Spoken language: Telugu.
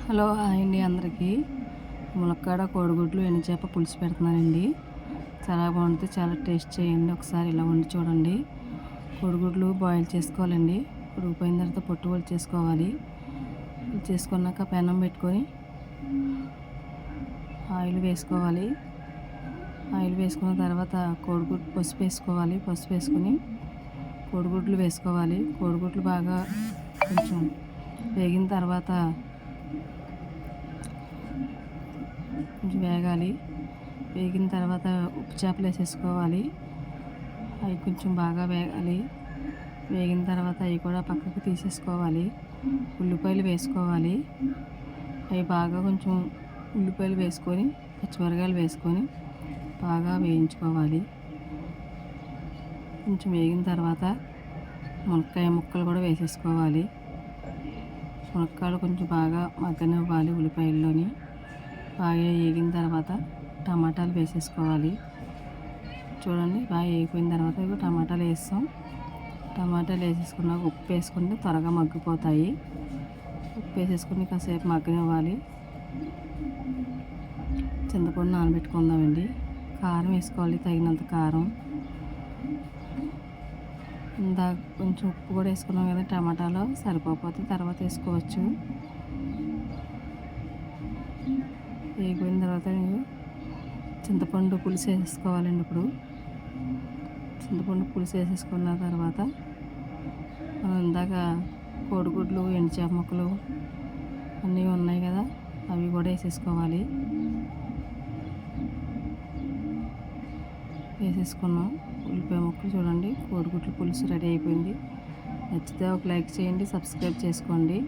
హలో హాయ్ అండి అందరికీ. ములక్కాడ కోడిగుడ్లు ఎండుచేప పులుసు పెడుతున్నానండి. చాలా బాగుంటుంది, చాలా టేస్ట్ చేయండి. ఒకసారి ఇలా వండి చూడండి. కోడిగుడ్లు బాయిల్ చేసుకోవాలండి. ఉడికిపోయిన తర్వాత పొట్టు చేసుకోవాలి. చేసుకున్నాక పెనం పెట్టుకొని ఆయిల్ వేసుకోవాలి. ఆయిల్ వేసుకున్న తర్వాత కోడిగుడ్లు పసుపు వేసుకోవాలి. పసుపు వేసుకొని కోడిగుడ్లు వేసుకోవాలి. కోడిగుడ్లు బాగా కొంచెం వేగిన తర్వాత కొంచెం వేగాలి. వేగిన తర్వాత ఉప్పు చేపలు వేసేసుకోవాలి. అవి కొంచెం బాగా వేగాలి. వేగిన తర్వాత అవి కూడా పక్కకు తీసేసుకోవాలి. ఉల్లిపాయలు వేసుకోవాలి. అవి బాగా కొంచెం ఉల్లిపాయలు వేసుకొని పచ్చిమిరపకాయలు వేసుకొని బాగా వేయించుకోవాలి. కొంచెం వేగిన తర్వాత మునక్కాయ ముక్కలు కూడా వేసేసుకోవాలి. మునక్కాయలు కొంచెం బాగా మగ్గనివ్వాలి. ఉల్లిపాయల్లోని బాగా వేగిన తర్వాత టమాటాలు వేసేసుకోవాలి. చూడండి, బాగా వేగిపోయిన తర్వాత ఇవి టమాటాలు వేస్తాం. టమాటాలు వేసేసుకున్నాక ఉప్పు వేసుకుంటే త్వరగా మగ్గిపోతాయి. ఉప్పు వేసేసుకుని కాసేపు మగ్గనివ్వాలి. చింతపండు నానబెట్టుకుందామండి. కారం వేసుకోవాలి, తగినంత కారం. ఇందాక కొంచెం ఉప్పు కూడా వేసుకున్నాం కదా, టమాటాలో సరిపోతే తర్వాత వేసుకోవచ్చు. వేగిపోయిన తర్వాత చింతపండు పులుసు వేసేసుకోవాలండి. ఇప్పుడు చింతపండు పులుసు వేసేసుకున్న తర్వాత మనం ఇందాక కోడిగుడ్లు ఎండుచేప ముక్కలు అన్నీ ఉన్నాయి కదా, అవి కూడా వేసేసుకోవాలి. వేసేసుకున్నాం. ఉల్లిపాయ ముక్కలు చూడండి, కోడిగుడ్లు పులుసు రెడీ అయిపోయింది. నచ్చితే ఒక లైక్ చేయండి, సబ్స్క్రైబ్ చేసుకోండి.